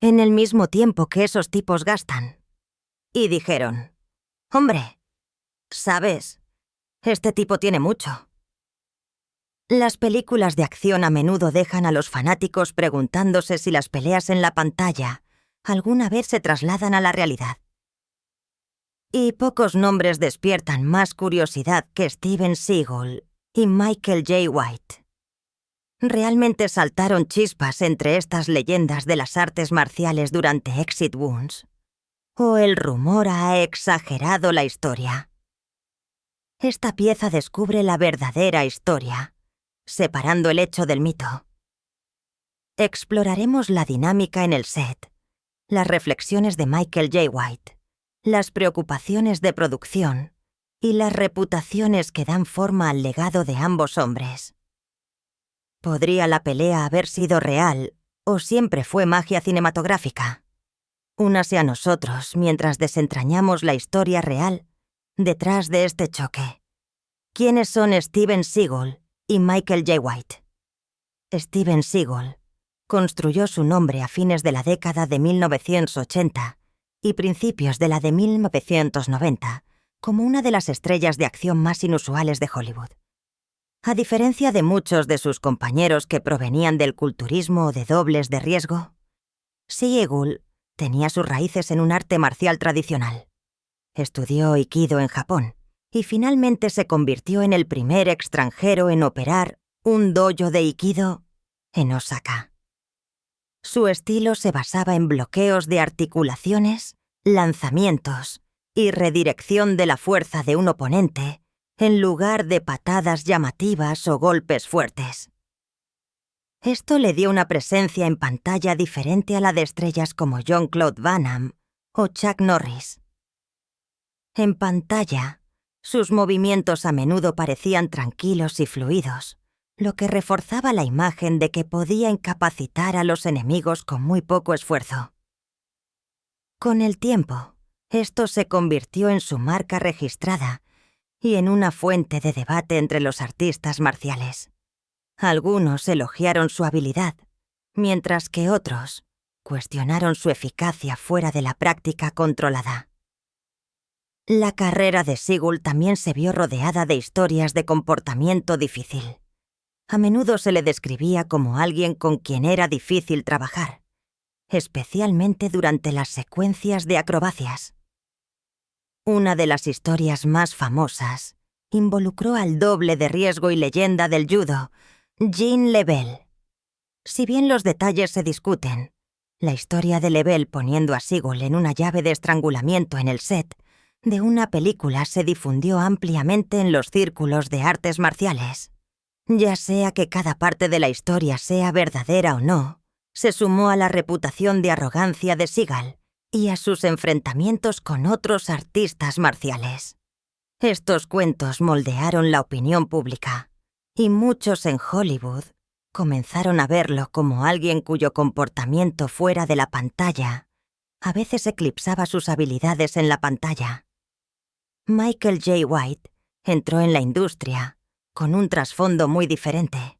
en el mismo tiempo que esos tipos gastan. Y dijeron: «Hombre, ¿sabes? Este tipo tiene mucho». Las películas de acción a menudo dejan a los fanáticos preguntándose si las peleas en la pantalla alguna vez se trasladan a la realidad. Y pocos nombres despiertan más curiosidad que Steven Seagal y Michael J. White. ¿Realmente saltaron chispas entre estas leyendas de las artes marciales durante Exit Wounds? ¿O el rumor ha exagerado la historia? Esta pieza descubre la verdadera historia, separando el hecho del mito. Exploraremos la dinámica en el set, las reflexiones de Michael J. White, las preocupaciones de producción y las reputaciones que dan forma al legado de ambos hombres. ¿Podría la pelea haber sido real o siempre fue magia cinematográfica? Únase a nosotros mientras desentrañamos la historia real detrás de este choque. ¿Quiénes son Steven Seagal y Michael J. White? Steven Seagal construyó su nombre a fines de la década de 1980 y principios de la de 1990 como una de las estrellas de acción más inusuales de Hollywood. A diferencia de muchos de sus compañeros que provenían del culturismo o de dobles de riesgo, Seagal tenía sus raíces en un arte marcial tradicional. Estudió Aikido en Japón y finalmente se convirtió en el primer extranjero en operar un dojo de Aikido en Osaka. Su estilo se basaba en bloqueos de articulaciones, lanzamientos y redirección de la fuerza de un oponente en lugar de patadas llamativas o golpes fuertes. Esto le dio una presencia en pantalla diferente a la de estrellas como Jean-Claude Van Damme o Chuck Norris. En pantalla, sus movimientos a menudo parecían tranquilos y fluidos, lo que reforzaba la imagen de que podía incapacitar a los enemigos con muy poco esfuerzo. Con el tiempo, esto se convirtió en su marca registrada y en una fuente de debate entre los artistas marciales. Algunos elogiaron su habilidad, mientras que otros cuestionaron su eficacia fuera de la práctica controlada. La carrera de Seagal también se vio rodeada de historias de comportamiento difícil. A menudo se le describía como alguien con quien era difícil trabajar, especialmente durante las secuencias de acrobacias. Una de las historias más famosas involucró al doble de riesgo y leyenda del judo, Gene LeBell. Si bien los detalles se discuten, la historia de LeBell poniendo a Seagal en una llave de estrangulamiento en el set de una película se difundió ampliamente en los círculos de artes marciales. Ya sea que cada parte de la historia sea verdadera o no, se sumó a la reputación de arrogancia de Seagal y a sus enfrentamientos con otros artistas marciales. Estos cuentos moldearon la opinión pública, y muchos en Hollywood comenzaron a verlo como alguien cuyo comportamiento fuera de la pantalla a veces eclipsaba sus habilidades en la pantalla. Michael J. White entró en la industria con un trasfondo muy diferente.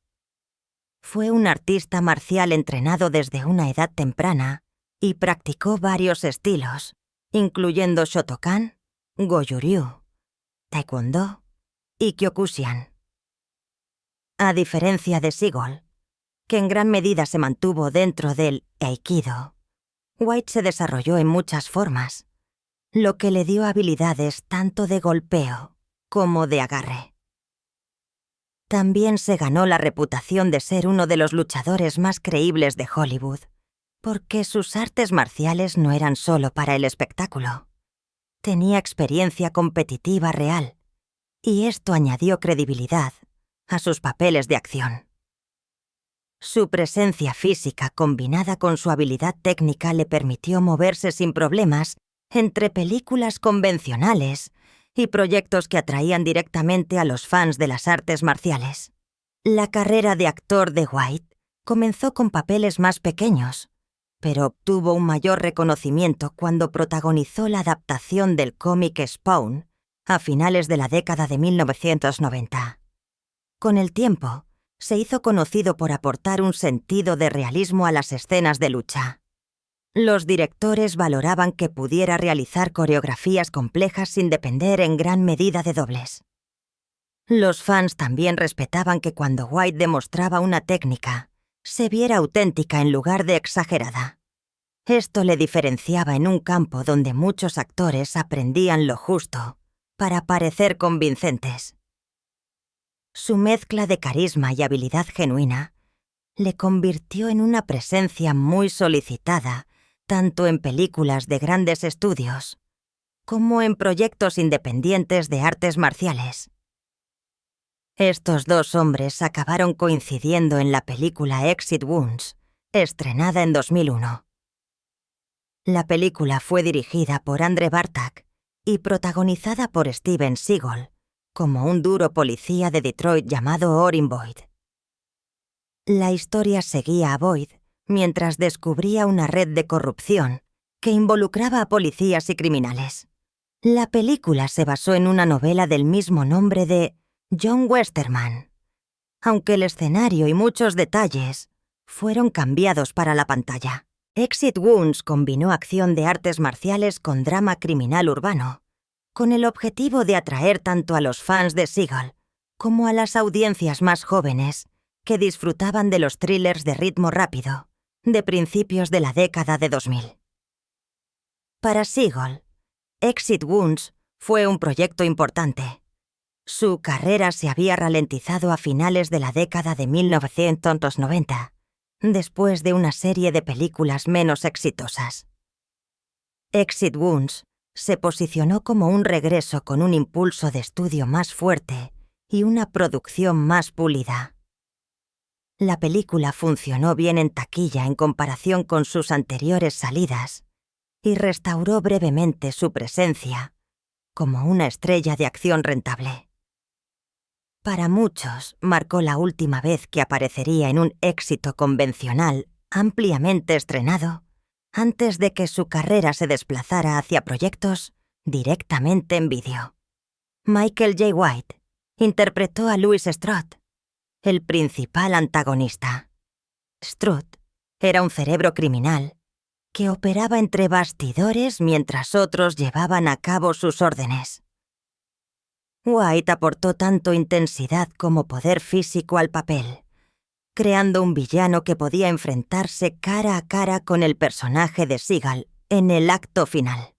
Fue un artista marcial entrenado desde una edad temprana y practicó varios estilos, incluyendo Shotokan, Goju-Ryu, Taekwondo y Kyokushin. A diferencia de Seagal, que en gran medida se mantuvo dentro del Aikido, White se desarrolló en muchas formas, lo que le dio habilidades tanto de golpeo como de agarre. También se ganó la reputación de ser uno de los luchadores más creíbles de Hollywood, porque sus artes marciales no eran solo para el espectáculo. Tenía experiencia competitiva real, y esto añadió credibilidad a sus papeles de acción. Su presencia física combinada con su habilidad técnica le permitió moverse sin problemas entre películas convencionales y proyectos que atraían directamente a los fans de las artes marciales. La carrera de actor de White comenzó con papeles más pequeños, pero obtuvo un mayor reconocimiento cuando protagonizó la adaptación del cómic Spawn a finales de la década de 1990. Con el tiempo, se hizo conocido por aportar un sentido de realismo a las escenas de lucha. Los directores valoraban que pudiera realizar coreografías complejas sin depender en gran medida de dobles. Los fans también respetaban que cuando White demostraba una técnica, se viera auténtica en lugar de exagerada. Esto le diferenciaba en un campo donde muchos actores aprendían lo justo para parecer convincentes. Su mezcla de carisma y habilidad genuina le convirtió en una presencia muy solicitada tanto en películas de grandes estudios como en proyectos independientes de artes marciales. Estos dos hombres acabaron coincidiendo en la película Exit Wounds, estrenada en 2001. La película fue dirigida por Andre Bartak y protagonizada por Steven Seagal, como un duro policía de Detroit llamado Orin Boyd. La historia seguía a Boyd mientras descubría una red de corrupción que involucraba a policías y criminales. La película se basó en una novela del mismo nombre de John Westerman, aunque el escenario y muchos detalles fueron cambiados para la pantalla. Exit Wounds combinó acción de artes marciales con drama criminal urbano, con el objetivo de atraer tanto a los fans de Seagal como a las audiencias más jóvenes que disfrutaban de los thrillers de ritmo rápido de principios de la década de 2000. Para Seagal, Exit Wounds fue un proyecto importante. Su carrera se había ralentizado a finales de la década de 1990, después de una serie de películas menos exitosas. Exit Wounds se posicionó como un regreso con un impulso de estudio más fuerte y una producción más pulida. La película funcionó bien en taquilla en comparación con sus anteriores salidas y restauró brevemente su presencia como una estrella de acción rentable. Para muchos, marcó la última vez que aparecería en un éxito convencional ampliamente estrenado antes de que su carrera se desplazara hacia proyectos directamente en vídeo. Michael J. White interpretó a Louis Strode, el principal antagonista. Strode era un cerebro criminal que operaba entre bastidores mientras otros llevaban a cabo sus órdenes. White aportó tanto intensidad como poder físico al papel, creando un villano que podía enfrentarse cara a cara con el personaje de Seagal en el acto final.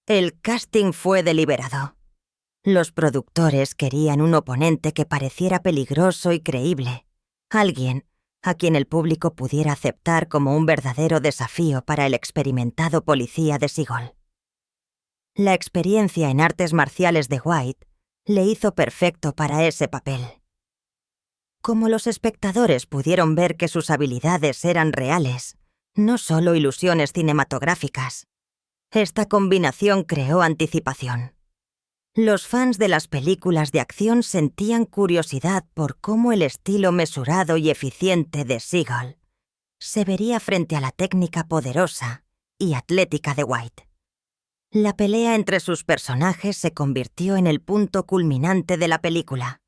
El casting fue deliberado. Los productores querían un oponente que pareciera peligroso y creíble, alguien a quien el público pudiera aceptar como un verdadero desafío para el experimentado policía de Seagal. La experiencia en artes marciales de White le hizo perfecto para ese papel. Como los espectadores pudieron ver que sus habilidades eran reales, no solo ilusiones cinematográficas, esta combinación creó anticipación. Los fans de las películas de acción sentían curiosidad por cómo el estilo mesurado y eficiente de Seagal se vería frente a la técnica poderosa y atlética de White. La pelea entre sus personajes se convirtió en el punto culminante de la película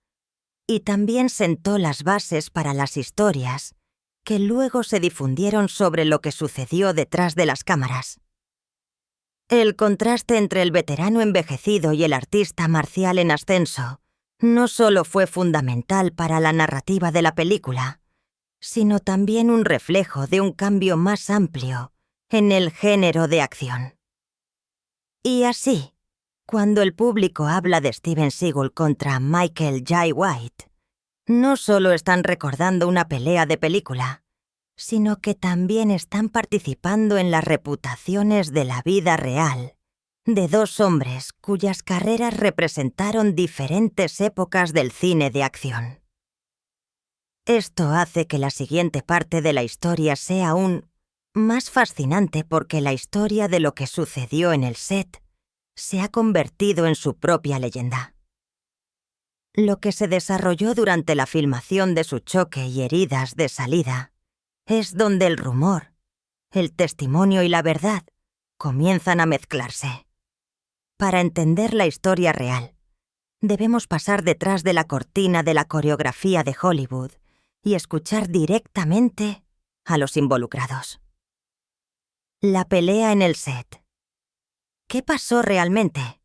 y también sentó las bases para las historias que luego se difundieron sobre lo que sucedió detrás de las cámaras. El contraste entre el veterano envejecido y el artista marcial en ascenso no solo fue fundamental para la narrativa de la película, sino también un reflejo de un cambio más amplio en el género de acción. Y así, cuando el público habla de Steven Seagal contra Michael J. White, no solo están recordando una pelea de película, sino que también están participando en las reputaciones de la vida real de dos hombres cuyas carreras representaron diferentes épocas del cine de acción. Esto hace que la siguiente parte de la historia sea aún más fascinante porque la historia de lo que sucedió en el set se ha convertido en su propia leyenda. Lo que se desarrolló durante la filmación de su choque y heridas de salida es donde el rumor, el testimonio y la verdad comienzan a mezclarse. Para entender la historia real, debemos pasar detrás de la cortina de la coreografía de Hollywood y escuchar directamente a los involucrados. La pelea en el set. ¿Qué pasó realmente?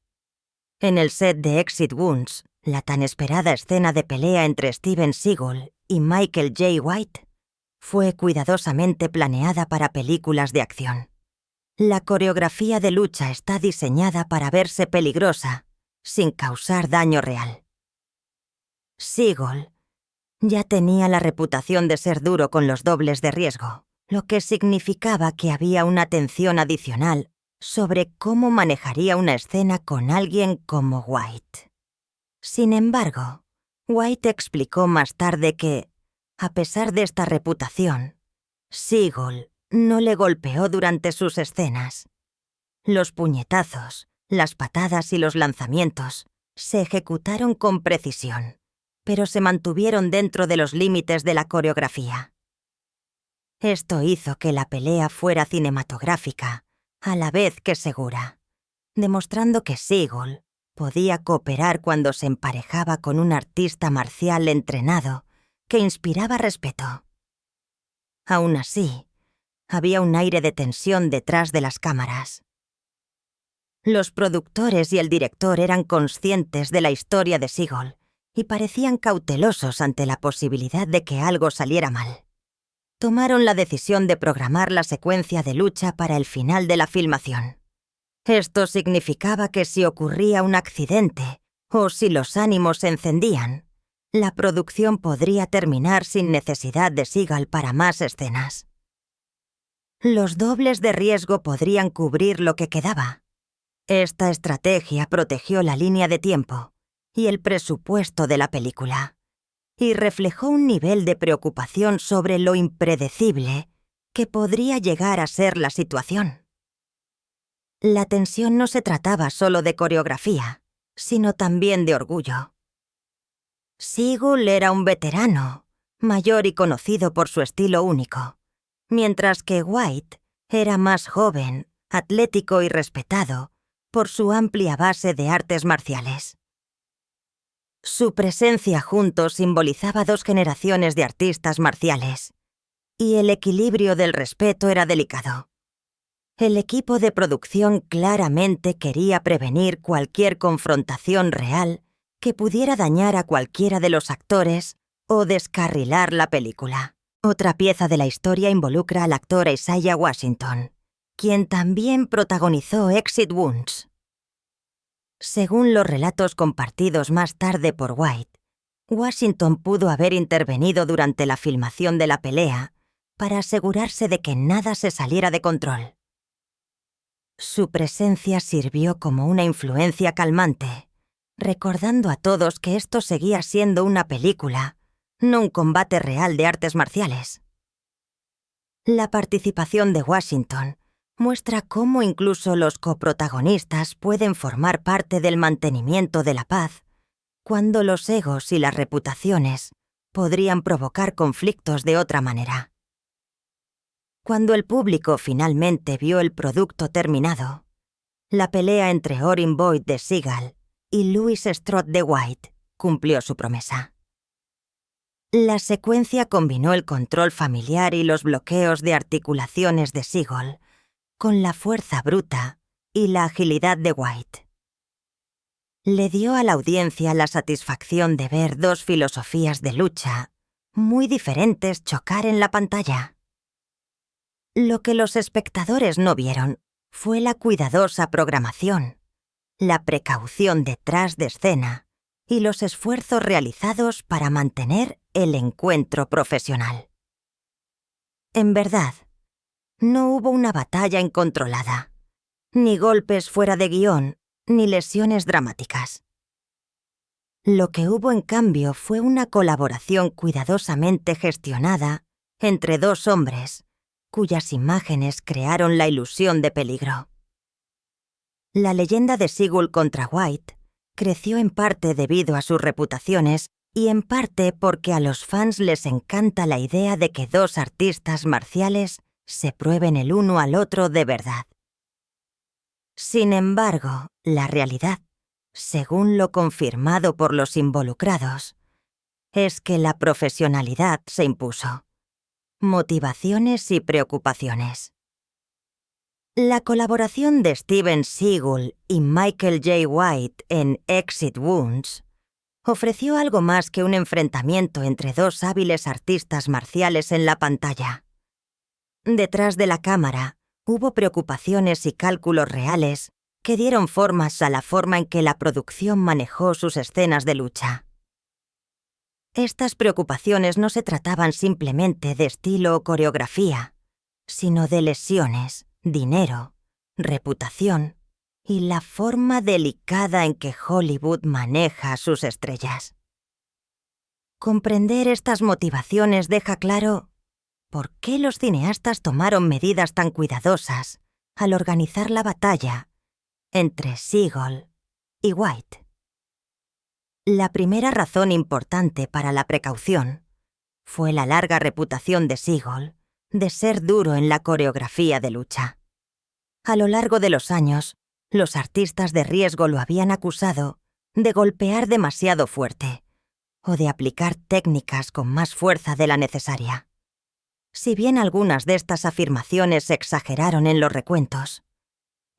En el set de Exit Wounds, la tan esperada escena de pelea entre Steven Seagal y Michael J. White fue cuidadosamente planeada para películas de acción. La coreografía de lucha está diseñada para verse peligrosa, sin causar daño real. Seagal ya tenía la reputación de ser duro con los dobles de riesgo, lo que significaba que había una tensión adicional sobre cómo manejaría una escena con alguien como White. Sin embargo, White explicó más tarde que, a pesar de esta reputación, Seagal no le golpeó durante sus escenas. Los puñetazos, las patadas y los lanzamientos se ejecutaron con precisión, pero se mantuvieron dentro de los límites de la coreografía. Esto hizo que la pelea fuera cinematográfica, a la vez que segura, demostrando que Seagal podía cooperar cuando se emparejaba con un artista marcial entrenado que inspiraba respeto. Aún así, había un aire de tensión detrás de las cámaras. Los productores y el director eran conscientes de la historia de Seagal y parecían cautelosos ante la posibilidad de que algo saliera mal. Tomaron la decisión de programar la secuencia de lucha para el final de la filmación. Esto significaba que si ocurría un accidente o si los ánimos se encendían, la producción podría terminar sin necesidad de Seagal para más escenas. Los dobles de riesgo podrían cubrir lo que quedaba. Esta estrategia protegió la línea de tiempo y el presupuesto de la película, y reflejó un nivel de preocupación sobre lo impredecible que podría llegar a ser la situación. La tensión no se trataba solo de coreografía, sino también de orgullo. Seagal era un veterano, mayor y conocido por su estilo único, mientras que White era más joven, atlético y respetado por su amplia base de artes marciales. Su presencia juntos simbolizaba dos generaciones de artistas marciales, y el equilibrio del respeto era delicado. El equipo de producción claramente quería prevenir cualquier confrontación real que pudiera dañar a cualquiera de los actores o descarrilar la película. Otra pieza de la historia involucra al actor Isaiah Washington, quien también protagonizó Exit Wounds. Según los relatos compartidos más tarde por White, Washington pudo haber intervenido durante la filmación de la pelea para asegurarse de que nada se saliera de control. Su presencia sirvió como una influencia calmante, recordando a todos que esto seguía siendo una película, no un combate real de artes marciales. La participación de Washington muestra cómo incluso los coprotagonistas pueden formar parte del mantenimiento de la paz, cuando los egos y las reputaciones podrían provocar conflictos de otra manera. Cuando el público finalmente vio el producto terminado, la pelea entre Orin Boyd de Seagal y Louis Strode de White cumplió su promesa. La secuencia combinó el control familiar y los bloqueos de articulaciones de Seagal con la fuerza bruta y la agilidad de White. Le dio a la audiencia la satisfacción de ver dos filosofías de lucha muy diferentes chocar en la pantalla. Lo que los espectadores no vieron fue la cuidadosa programación, la precaución detrás de escena y los esfuerzos realizados para mantener el encuentro profesional. En verdad, no hubo una batalla incontrolada, ni golpes fuera de guión, ni lesiones dramáticas. Lo que hubo, en cambio, fue una colaboración cuidadosamente gestionada entre dos hombres, cuyas imágenes crearon la ilusión de peligro. La leyenda de Seagal contra White creció en parte debido a sus reputaciones y en parte porque a los fans les encanta la idea de que dos artistas marciales se prueben el uno al otro de verdad. Sin embargo, la realidad, según lo confirmado por los involucrados, es que la profesionalidad se impuso. Motivaciones y preocupaciones. La colaboración de Steven Seagal y Michael J. White en Exit Wounds ofreció algo más que un enfrentamiento entre dos hábiles artistas marciales en la pantalla. Detrás de la cámara hubo preocupaciones y cálculos reales que dieron formas a la forma en que la producción manejó sus escenas de lucha. Estas preocupaciones no se trataban simplemente de estilo o coreografía, sino de lesiones, dinero, reputación y la forma delicada en que Hollywood maneja a sus estrellas. Comprender estas motivaciones deja claro por qué los cineastas tomaron medidas tan cuidadosas al organizar la batalla entre Seagal y White. La primera razón importante para la precaución fue la larga reputación de Seagal de ser duro en la coreografía de lucha. A lo largo de los años, los artistas de riesgo lo habían acusado de golpear demasiado fuerte o de aplicar técnicas con más fuerza de la necesaria. Si bien algunas de estas afirmaciones se exageraron en los recuentos,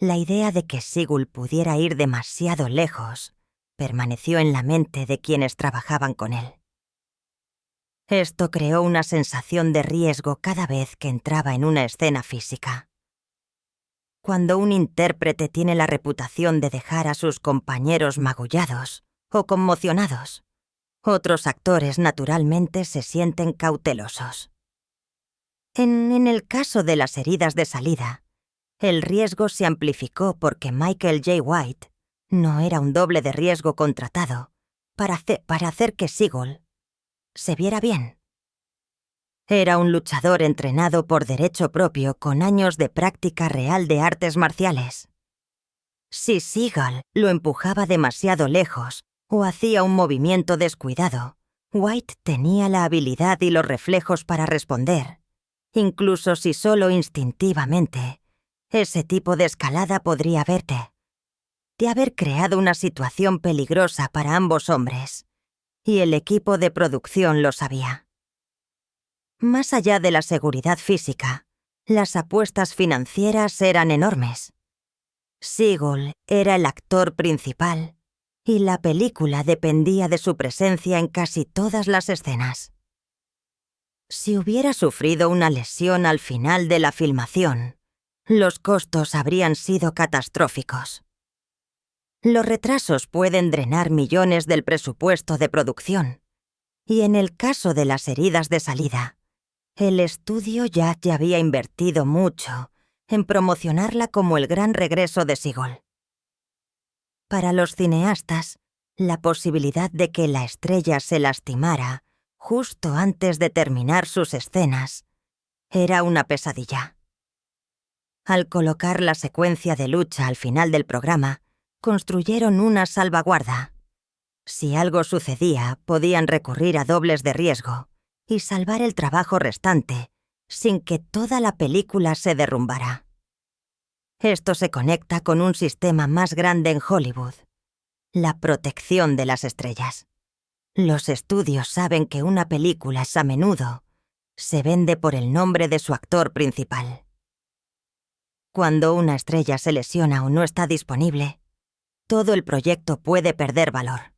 la idea de que Seagal pudiera ir demasiado lejos permaneció en la mente de quienes trabajaban con él. Esto creó una sensación de riesgo cada vez que entraba en una escena física. Cuando un intérprete tiene la reputación de dejar a sus compañeros magullados o conmocionados, otros actores naturalmente se sienten cautelosos. En el caso de las heridas de salida, el riesgo se amplificó porque Michael J. White no era un doble de riesgo contratado para hacer que Seagal se viera bien. Era un luchador entrenado por derecho propio con años de práctica real de artes marciales. Si Seagal lo empujaba demasiado lejos o hacía un movimiento descuidado, White tenía la habilidad y los reflejos para responder, incluso si solo instintivamente. Ese tipo de escalada podría haber creado una situación peligrosa para ambos hombres, y el equipo de producción lo sabía. Más allá de la seguridad física, las apuestas financieras eran enormes. Seagal era el actor principal, y la película dependía de su presencia en casi todas las escenas. Si hubiera sufrido una lesión al final de la filmación, los costos habrían sido catastróficos. Los retrasos pueden drenar millones del presupuesto de producción, y en el caso de las heridas de salida, el estudio ya había invertido mucho en promocionarla como el gran regreso de Seagal. Para los cineastas, la posibilidad de que la estrella se lastimara justo antes de terminar sus escenas era una pesadilla. Al colocar la secuencia de lucha al final del programa, construyeron una salvaguarda. Si algo sucedía, podían recurrir a dobles de riesgo y salvar el trabajo restante sin que toda la película se derrumbara. Esto se conecta con un sistema más grande en Hollywood: la protección de las estrellas. Los estudios saben que una película a menudo se vende por el nombre de su actor principal. Cuando una estrella se lesiona o no está disponible, todo el proyecto puede perder valor.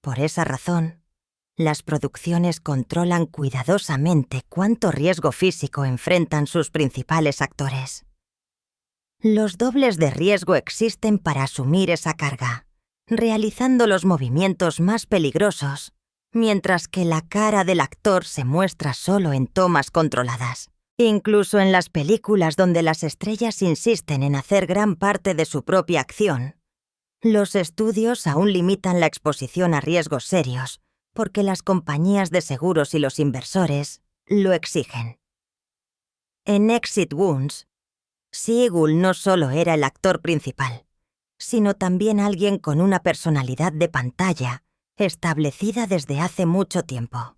Por esa razón, las producciones controlan cuidadosamente cuánto riesgo físico enfrentan sus principales actores. Los dobles de riesgo existen para asumir esa carga, realizando los movimientos más peligrosos, mientras que la cara del actor se muestra solo en tomas controladas. Incluso en las películas donde las estrellas insisten en hacer gran parte de su propia acción, los estudios aún limitan la exposición a riesgos serios, porque las compañías de seguros y los inversores lo exigen. En Exit Wounds, Seagal no solo era el actor principal, sino también alguien con una personalidad de pantalla establecida desde hace mucho tiempo.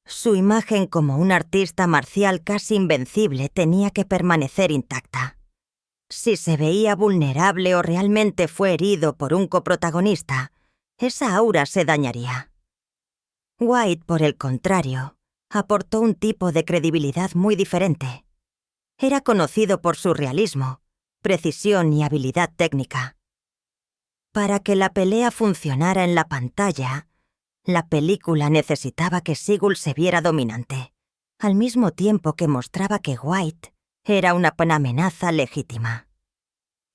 Su imagen como un artista marcial casi invencible tenía que permanecer intacta. Si se veía vulnerable o realmente fue herido por un coprotagonista, esa aura se dañaría. White, por el contrario, aportó un tipo de credibilidad muy diferente. Era conocido por su realismo, precisión y habilidad técnica. Para que la pelea funcionara en la pantalla, la película necesitaba que Sigurd se viera dominante, al mismo tiempo que mostraba que White era una amenaza legítima.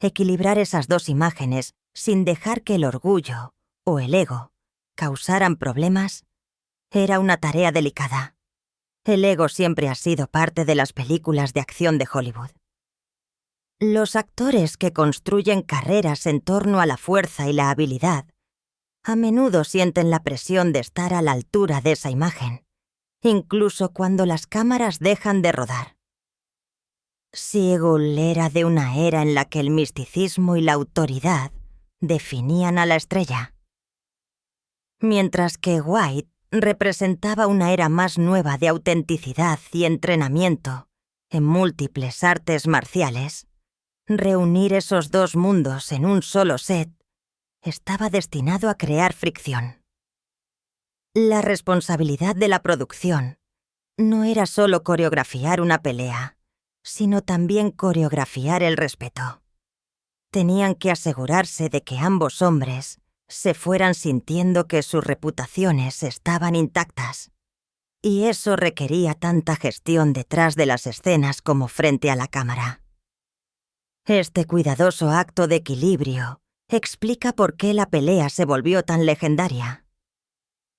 Equilibrar esas dos imágenes sin dejar que el orgullo o el ego causaran problemas era una tarea delicada. El ego siempre ha sido parte de las películas de acción de Hollywood. Los actores que construyen carreras en torno a la fuerza y la habilidad a menudo sienten la presión de estar a la altura de esa imagen, incluso cuando las cámaras dejan de rodar. Sigurd era de una era en la que el misticismo y la autoridad definían a la estrella, mientras que White representaba una era más nueva de autenticidad y entrenamiento en múltiples artes marciales. Reunir esos dos mundos en un solo set estaba destinado a crear fricción. La responsabilidad de la producción no era solo coreografiar una pelea, sino también coreografiar el respeto. Tenían que asegurarse de que ambos hombres se fueran sintiendo que sus reputaciones estaban intactas, y eso requería tanta gestión detrás de las escenas como frente a la cámara. Este cuidadoso acto de equilibrio explica por qué la pelea se volvió tan legendaria.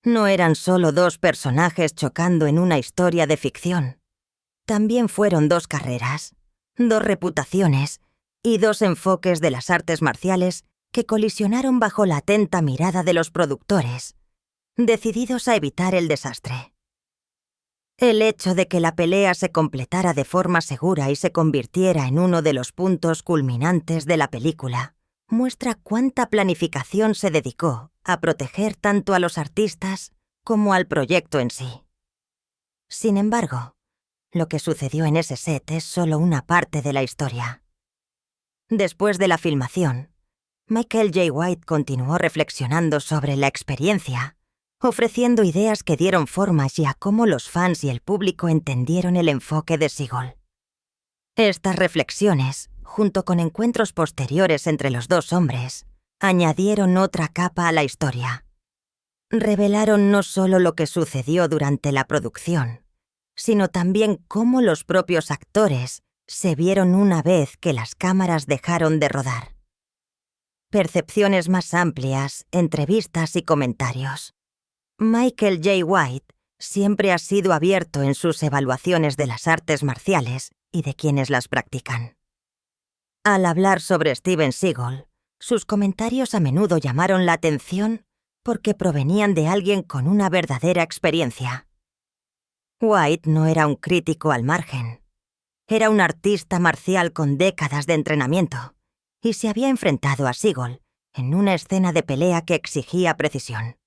No eran solo dos personajes chocando en una historia de ficción. También fueron dos carreras, dos reputaciones y dos enfoques de las artes marciales que colisionaron bajo la atenta mirada de los productores, decididos a evitar el desastre. El hecho de que la pelea se completara de forma segura y se convirtiera en uno de los puntos culminantes de la película muestra cuánta planificación se dedicó a proteger tanto a los artistas como al proyecto en sí. Sin embargo, lo que sucedió en ese set es solo una parte de la historia. Después de la filmación, Michael J. White continuó reflexionando sobre la experiencia, ofreciendo ideas que dieron forma ya a cómo los fans y el público entendieron el enfoque de Sigurd. Estas reflexiones, junto con encuentros posteriores entre los dos hombres, añadieron otra capa a la historia. Revelaron no solo lo que sucedió durante la producción, sino también cómo los propios actores se vieron una vez que las cámaras dejaron de rodar. Percepciones más amplias, entrevistas y comentarios. Michael J. White siempre ha sido abierto en sus evaluaciones de las artes marciales y de quienes las practican. Al hablar sobre Steven Seagal, sus comentarios a menudo llamaron la atención porque provenían de alguien con una verdadera experiencia. White no era un crítico al margen. Era un artista marcial con décadas de entrenamiento y se había enfrentado a Seagal en una escena de pelea que exigía precisión.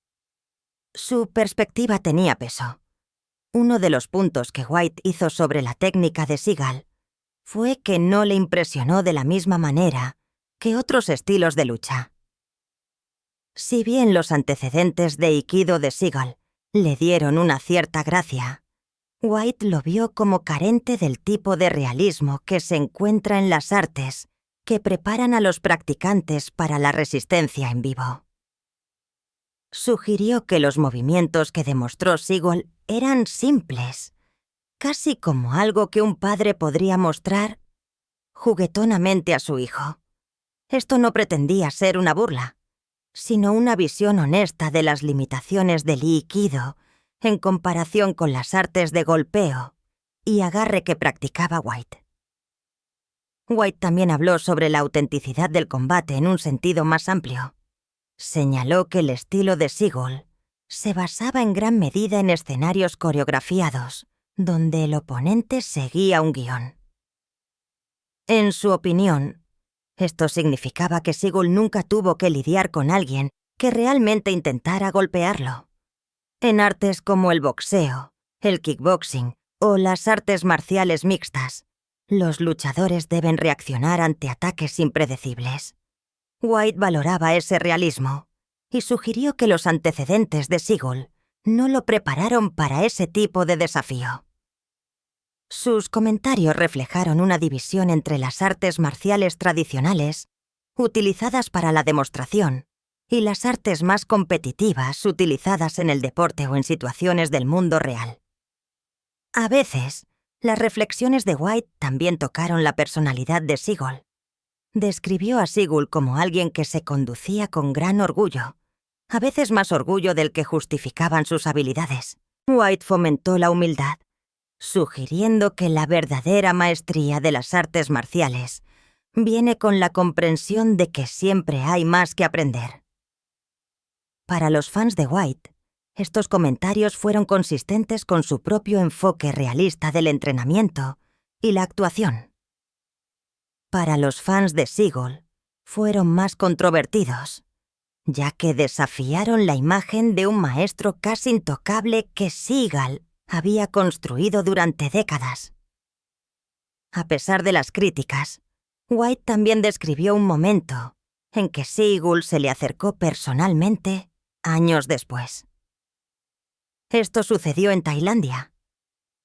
Su perspectiva tenía peso. Uno de los puntos que White hizo sobre la técnica de Seagal fue que no le impresionó de la misma manera que otros estilos de lucha. Si bien los antecedentes de Aikido de Seagal le dieron una cierta gracia, White lo vio como carente del tipo de realismo que se encuentra en las artes que preparan a los practicantes para la resistencia en vivo. Sugirió que los movimientos que demostró Seagal eran simples, casi como algo que un padre podría mostrar juguetonamente a su hijo. Esto no pretendía ser una burla, sino una visión honesta de las limitaciones del Aikido en comparación con las artes de golpeo y agarre que practicaba White. White también habló sobre la autenticidad del combate en un sentido más amplio. Señaló que el estilo de Seagal se basaba en gran medida en escenarios coreografiados, donde el oponente seguía un guión. En su opinión, esto significaba que Seagal nunca tuvo que lidiar con alguien que realmente intentara golpearlo. En artes como el boxeo, el kickboxing o las artes marciales mixtas, los luchadores deben reaccionar ante ataques impredecibles. White valoraba ese realismo y sugirió que los antecedentes de Seagal no lo prepararon para ese tipo de desafío. Sus comentarios reflejaron una división entre las artes marciales tradicionales, utilizadas para la demostración, y las artes más competitivas utilizadas en el deporte o en situaciones del mundo real. A veces, las reflexiones de White también tocaron la personalidad de Seagull. Describió a Seagull como alguien que se conducía con gran orgullo, a veces más orgullo del que justificaban sus habilidades. White fomentó la humildad, sugiriendo que la verdadera maestría de las artes marciales viene con la comprensión de que siempre hay más que aprender. Para los fans de White, estos comentarios fueron consistentes con su propio enfoque realista del entrenamiento y la actuación. Para los fans de Seagull, fueron más controvertidos, ya que desafiaron la imagen de un maestro casi intocable que Seagull había construido durante décadas. A pesar de las críticas, White también describió un momento en que Seagull se le acercó personalmente años después. Esto sucedió en Tailandia,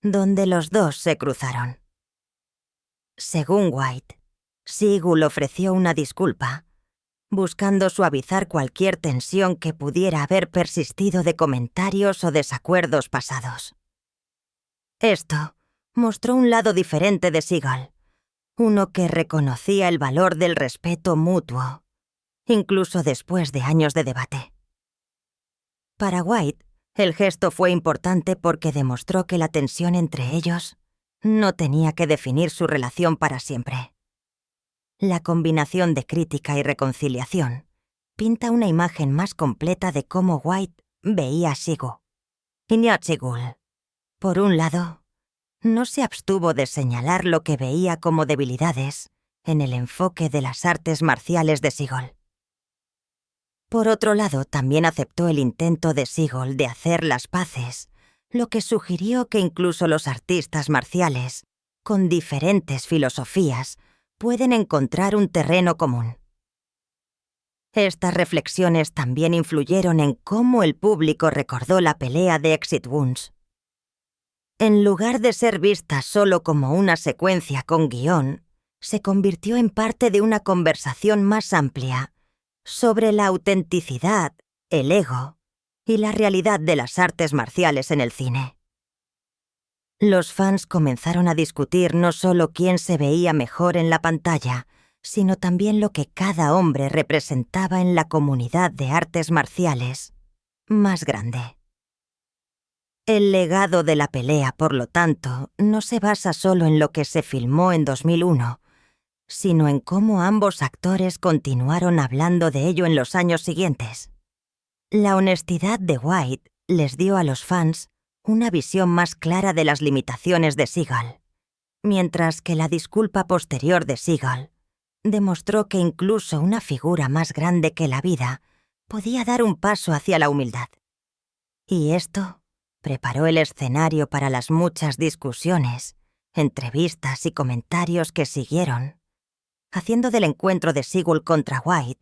donde los dos se cruzaron. Según White, Seagull ofreció una disculpa, buscando suavizar cualquier tensión que pudiera haber persistido de comentarios o desacuerdos pasados. Esto mostró un lado diferente de Seagull, uno que reconocía el valor del respeto mutuo, incluso después de años de debate. Para White, el gesto fue importante porque demostró que la tensión entre ellos no tenía que definir su relación para siempre. La combinación de crítica y reconciliación pinta una imagen más completa de cómo White veía a Seagull. Seagull, por un lado, no se abstuvo de señalar lo que veía como debilidades en el enfoque de las artes marciales de Seagull. Por otro lado, también aceptó el intento de Seagull de hacer las paces, lo que sugirió que incluso los artistas marciales, con diferentes filosofías, pueden encontrar un terreno común. Estas reflexiones también influyeron en cómo el público recordó la pelea de Exit Wounds. En lugar de ser vista solo como una secuencia con guión, se convirtió en parte de una conversación más amplia sobre la autenticidad, el ego y la realidad de las artes marciales en el cine. Los fans comenzaron a discutir no solo quién se veía mejor en la pantalla, sino también lo que cada hombre representaba en la comunidad de artes marciales más grande. El legado de la pelea, por lo tanto, no se basa solo en lo que se filmó en 2001, sino en cómo ambos actores continuaron hablando de ello en los años siguientes. La honestidad de White les dio a los fans una visión más clara de las limitaciones de Seagull, mientras que la disculpa posterior de Seagull demostró que incluso una figura más grande que la vida podía dar un paso hacia la humildad. Y esto preparó el escenario para las muchas discusiones, entrevistas y comentarios que siguieron, haciendo del encuentro de Seagull contra White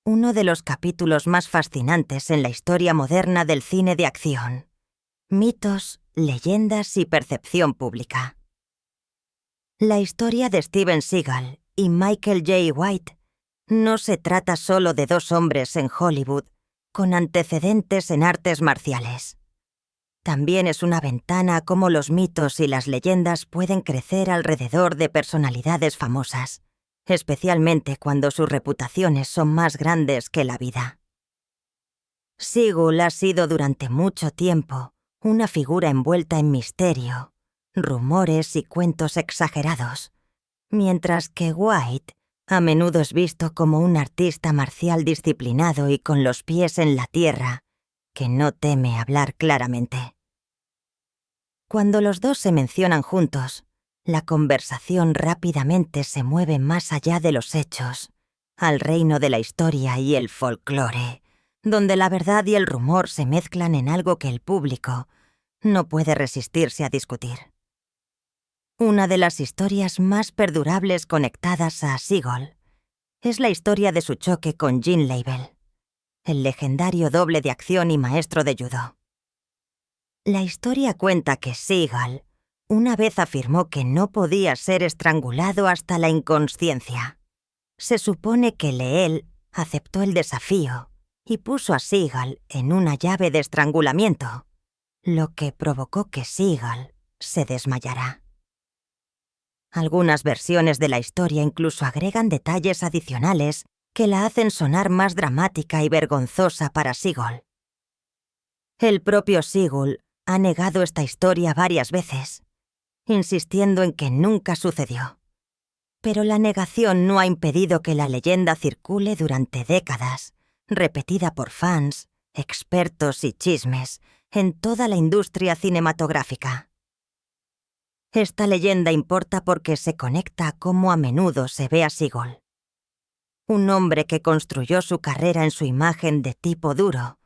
uno de los capítulos más fascinantes en la historia moderna del cine de acción. Mitos, leyendas y percepción pública. La historia de Steven Seagal y Michael J. White no se trata solo de dos hombres en Hollywood con antecedentes en artes marciales. También es una ventana a cómo los mitos y las leyendas pueden crecer alrededor de personalidades famosas, especialmente cuando sus reputaciones son más grandes que la vida. Seagull ha sido durante mucho tiempo una figura envuelta en misterio, rumores y cuentos exagerados, mientras que White a menudo es visto como un artista marcial disciplinado y con los pies en la tierra, que no teme hablar claramente. Cuando los dos se mencionan juntos, la conversación rápidamente se mueve más allá de los hechos, al reino de la historia y el folclore, donde la verdad y el rumor se mezclan en algo que el público no puede resistirse a discutir. Una de las historias más perdurables conectadas a Seagull es la historia de su choque con Gene Label, el legendario doble de acción y maestro de judo. La historia cuenta que Seagull, una vez afirmó que no podía ser estrangulado hasta la inconsciencia. Se supone que Leel aceptó el desafío y puso a Seagal en una llave de estrangulamiento, lo que provocó que Seagal se desmayara. Algunas versiones de la historia incluso agregan detalles adicionales que la hacen sonar más dramática y vergonzosa para Seagal. El propio Seagal ha negado esta historia varias veces, insistiendo en que nunca sucedió. Pero la negación no ha impedido que la leyenda circule durante décadas, repetida por fans, expertos y chismes en toda la industria cinematográfica. Esta leyenda importa porque se conecta a cómo a menudo se ve a Seagal. Un hombre que construyó su carrera en su imagen de tipo duro,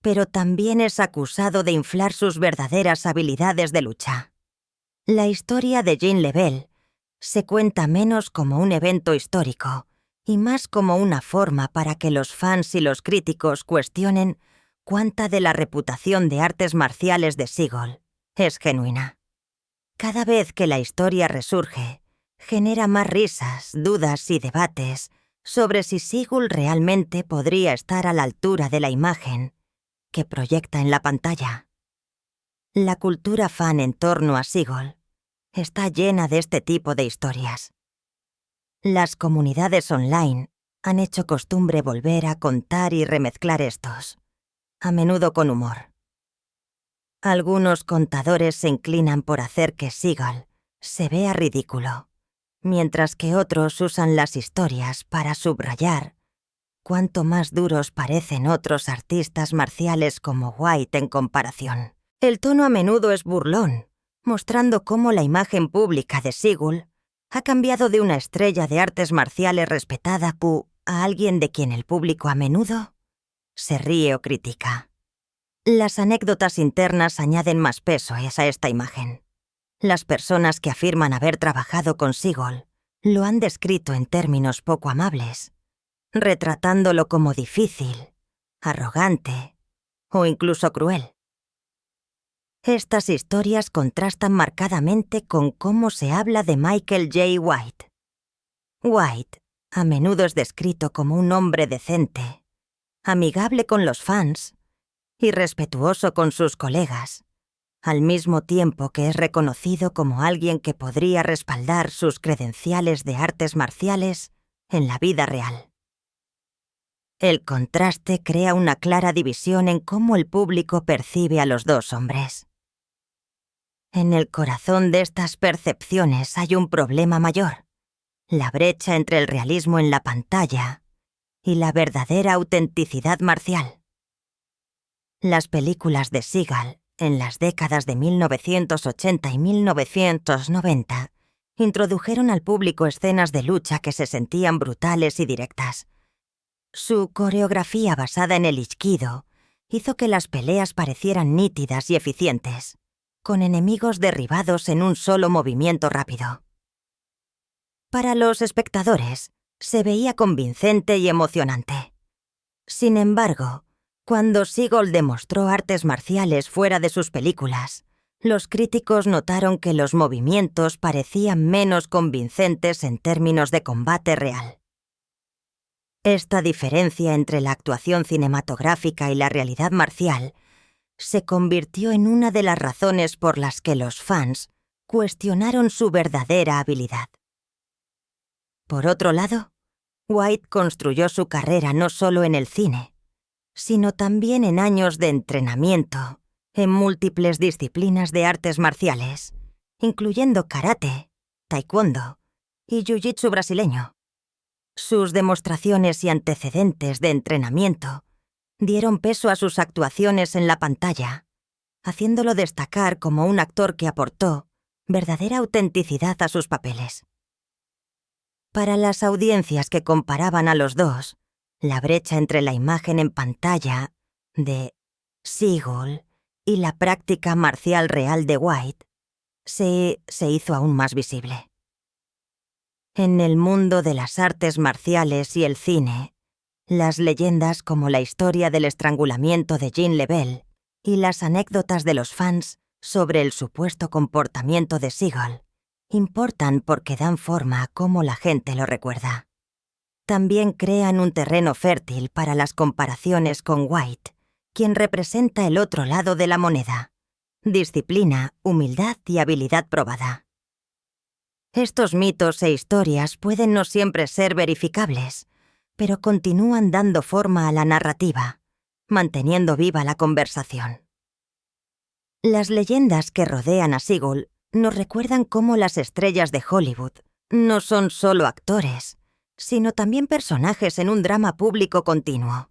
pero también es acusado de inflar sus verdaderas habilidades de lucha. La historia de Jean Lebel se cuenta menos como un evento histórico y más como una forma para que los fans y los críticos cuestionen cuánta de la reputación de artes marciales de Seagal es genuina. Cada vez que la historia resurge, genera más risas, dudas y debates sobre si Seagal realmente podría estar a la altura de la imagen que proyecta en la pantalla. La cultura fan en torno a Seagal está llena de este tipo de historias. Las comunidades online han hecho costumbre volver a contar y remezclar estos, a menudo con humor. Algunos contadores se inclinan por hacer que Seagal se vea ridículo, mientras que otros usan las historias para subrayar cuánto más duros parecen otros artistas marciales como White en comparación. El tono a menudo es burlón, mostrando cómo la imagen pública de Seagal ha cambiado de una estrella de artes marciales respetada a alguien de quien el público a menudo se ríe o critica. Las anécdotas internas añaden más peso a esta imagen. Las personas que afirman haber trabajado con Seagal lo han descrito en términos poco amables, retratándolo como difícil, arrogante o incluso cruel. Estas historias contrastan marcadamente con cómo se habla de Michael J. White. White a menudo es descrito como un hombre decente, amigable con los fans y respetuoso con sus colegas, al mismo tiempo que es reconocido como alguien que podría respaldar sus credenciales de artes marciales en la vida real. El contraste crea una clara división en cómo el público percibe a los dos hombres. En el corazón de estas percepciones hay un problema mayor: la brecha entre el realismo en la pantalla y la verdadera autenticidad marcial. Las películas de Seagal, en las décadas de 1980 y 1990, introdujeron al público escenas de lucha que se sentían brutales y directas. Su coreografía basada en el Aikido hizo que las peleas parecieran nítidas y eficientes, con enemigos derribados en un solo movimiento rápido. Para los espectadores, se veía convincente y emocionante. Sin embargo, cuando Seagal demostró artes marciales fuera de sus películas, los críticos notaron que los movimientos parecían menos convincentes en términos de combate real. Esta diferencia entre la actuación cinematográfica y la realidad marcial se convirtió en una de las razones por las que los fans cuestionaron su verdadera habilidad. Por otro lado, White construyó su carrera no solo en el cine, sino también en años de entrenamiento en múltiples disciplinas de artes marciales, incluyendo karate, taekwondo y jiu-jitsu brasileño. Sus demostraciones y antecedentes de entrenamiento dieron peso a sus actuaciones en la pantalla, haciéndolo destacar como un actor que aportó verdadera autenticidad a sus papeles. Para las audiencias que comparaban a los dos, la brecha entre la imagen en pantalla de Seagal y la práctica marcial real de White se hizo aún más visible. En el mundo de las artes marciales y el cine, las leyendas como la historia del estrangulamiento de Jean Lebel y las anécdotas de los fans sobre el supuesto comportamiento de Siegel importan porque dan forma a cómo la gente lo recuerda. También crean un terreno fértil para las comparaciones con White, quien representa el otro lado de la moneda: disciplina, humildad y habilidad probada. Estos mitos e historias pueden no siempre ser verificables, pero continúan dando forma a la narrativa, manteniendo viva la conversación. Las leyendas que rodean a Siegel nos recuerdan cómo las estrellas de Hollywood no son solo actores, sino también personajes en un drama público continuo.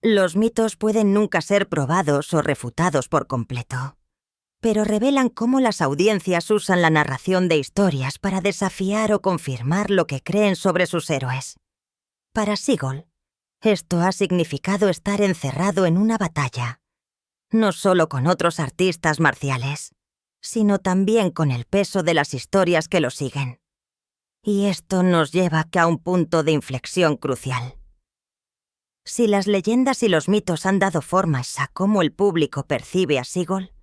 Los mitos pueden nunca ser probados o refutados por completo, pero revelan cómo las audiencias usan la narración de historias para desafiar o confirmar lo que creen sobre sus héroes. Para Siegel, esto ha significado estar encerrado en una batalla, no solo con otros artistas marciales, sino también con el peso de las historias que lo siguen. Y esto nos lleva a un punto de inflexión crucial. Si las leyendas y los mitos han dado formas a cómo el público percibe a Siegel,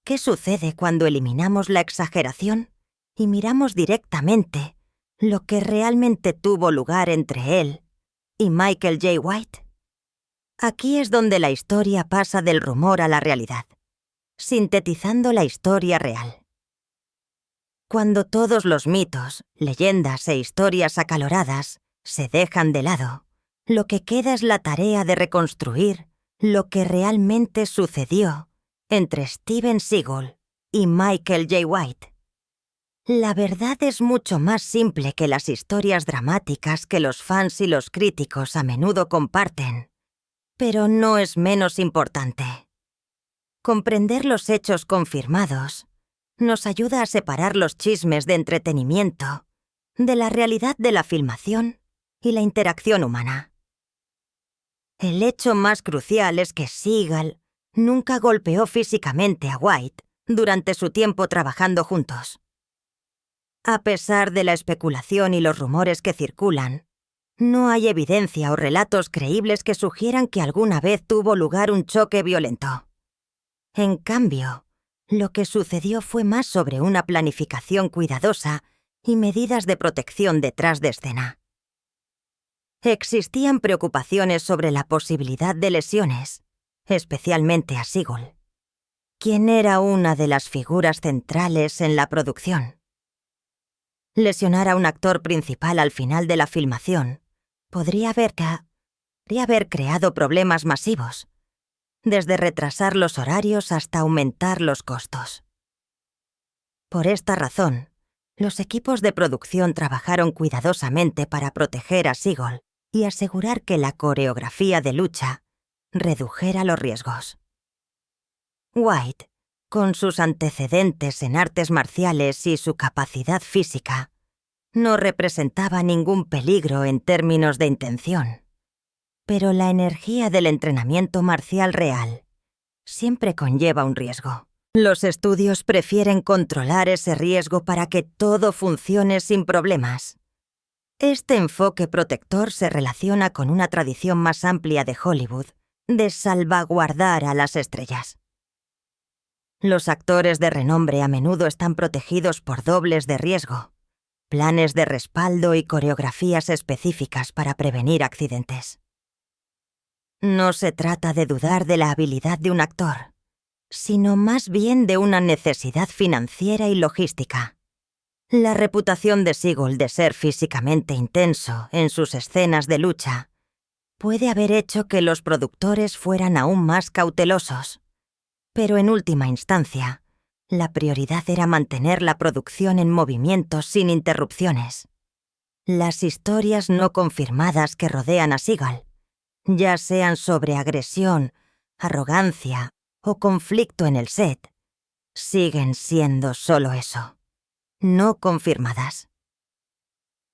¿qué sucede cuando eliminamos la exageración y miramos directamente lo que realmente tuvo lugar entre él y Michael J. White? Aquí es donde la historia pasa del rumor a la realidad, sintetizando la historia real. Cuando todos los mitos, leyendas e historias acaloradas se dejan de lado, lo que queda es la tarea de reconstruir lo que realmente sucedió entre Steven Seagal y Michael J. White. La verdad es mucho más simple que las historias dramáticas que los fans y los críticos a menudo comparten, pero no es menos importante. Comprender los hechos confirmados nos ayuda a separar los chismes de entretenimiento de la realidad de la filmación y la interacción humana. El hecho más crucial es que Seagal nunca golpeó físicamente a White durante su tiempo trabajando juntos. A pesar de la especulación y los rumores que circulan, no hay evidencia o relatos creíbles que sugieran que alguna vez tuvo lugar un choque violento. En cambio, lo que sucedió fue más sobre una planificación cuidadosa y medidas de protección detrás de escena. Existían preocupaciones sobre la posibilidad de lesiones, especialmente a Seagal, quien era una de las figuras centrales en la producción. Lesionar a un actor principal al final de la filmación podría haber creado problemas masivos, desde retrasar los horarios hasta aumentar los costos. Por esta razón, los equipos de producción trabajaron cuidadosamente para proteger a Seagal y asegurar que la coreografía de lucha redujera los riesgos. White, con sus antecedentes en artes marciales y su capacidad física, no representaba ningún peligro en términos de intención. Pero la energía del entrenamiento marcial real siempre conlleva un riesgo. Los estudios prefieren controlar ese riesgo para que todo funcione sin problemas. Este enfoque protector se relaciona con una tradición más amplia de Hollywood de salvaguardar a las estrellas. Los actores de renombre a menudo están protegidos por dobles de riesgo, planes de respaldo y coreografías específicas para prevenir accidentes. No se trata de dudar de la habilidad de un actor, sino más bien de una necesidad financiera y logística. La reputación de Seagal de ser físicamente intenso en sus escenas de lucha puede haber hecho que los productores fueran aún más cautelosos, pero en última instancia, la prioridad era mantener la producción en movimiento sin interrupciones. Las historias no confirmadas que rodean a Seagal, ya sean sobre agresión, arrogancia o conflicto en el set, siguen siendo solo eso, no confirmadas.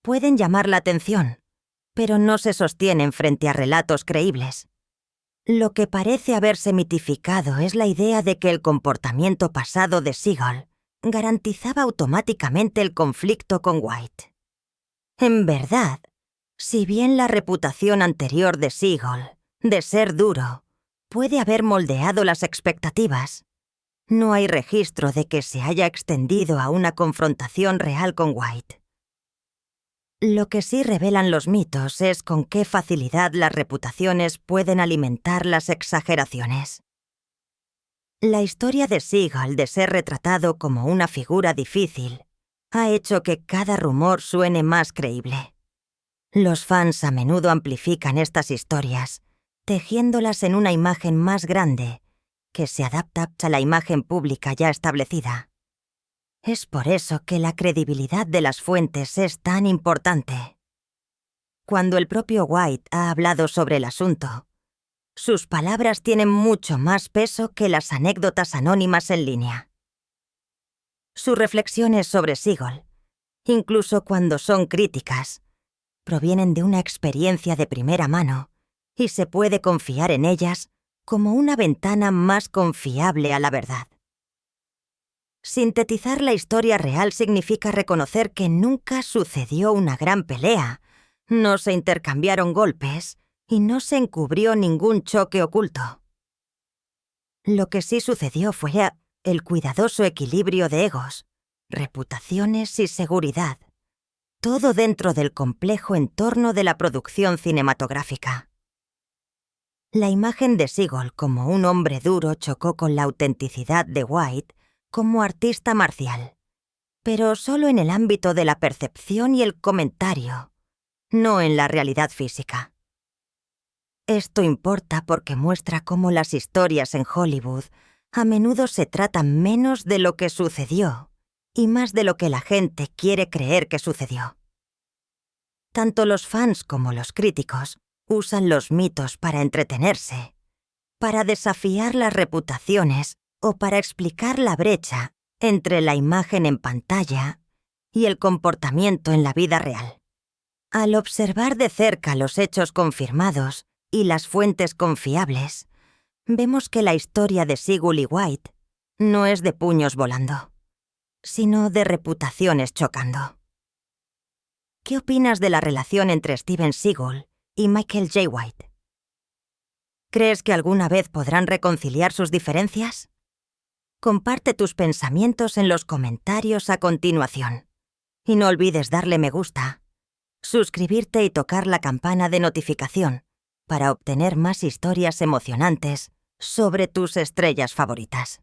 Pueden llamar la atención, pero no se sostienen frente a relatos creíbles. Lo que parece haberse mitificado es la idea de que el comportamiento pasado de Seagal garantizaba automáticamente el conflicto con White. En verdad, si bien la reputación anterior de Seagal, de ser duro, puede haber moldeado las expectativas, No hay registro de que se haya extendido a una confrontación real con White. Lo que sí revelan los mitos es con qué facilidad las reputaciones pueden alimentar las exageraciones. La historia de Siegel de ser retratado como una figura difícil ha hecho que cada rumor suene más creíble. Los fans a menudo amplifican estas historias, tejiéndolas en una imagen más grande que se adapta a la imagen pública ya establecida. Es por eso que la credibilidad de las fuentes es tan importante. Cuando el propio White ha hablado sobre el asunto, sus palabras tienen mucho más peso que las anécdotas anónimas en línea. Sus reflexiones sobre Siegel, incluso cuando son críticas, provienen de una experiencia de primera mano y se puede confiar en ellas como una ventana más confiable a la verdad. Sintetizar la historia real significa reconocer que nunca sucedió una gran pelea, no se intercambiaron golpes y no se encubrió ningún choque oculto. Lo que sí sucedió fue el cuidadoso equilibrio de egos, reputaciones y seguridad, todo dentro del complejo entorno de la producción cinematográfica. La imagen de Siegel como un hombre duro chocó con la autenticidad de White como artista marcial, pero solo en el ámbito de la percepción y el comentario, no en la realidad física. Esto importa porque muestra cómo las historias en Hollywood a menudo se tratan menos de lo que sucedió y más de lo que la gente quiere creer que sucedió. Tanto los fans como los críticos usan los mitos para entretenerse, para desafiar las reputaciones o para explicar la brecha entre la imagen en pantalla y el comportamiento en la vida real. Al observar de cerca los hechos confirmados y las fuentes confiables, vemos que la historia de Siegel y White no es de puños volando, sino de reputaciones chocando. ¿Qué opinas de la relación entre Steven Siegel y Michael J. White? ¿Crees que alguna vez podrán reconciliar sus diferencias? Comparte tus pensamientos en los comentarios a continuación. Y no olvides darle me gusta, suscribirte y tocar la campana de notificación para obtener más historias emocionantes sobre tus estrellas favoritas.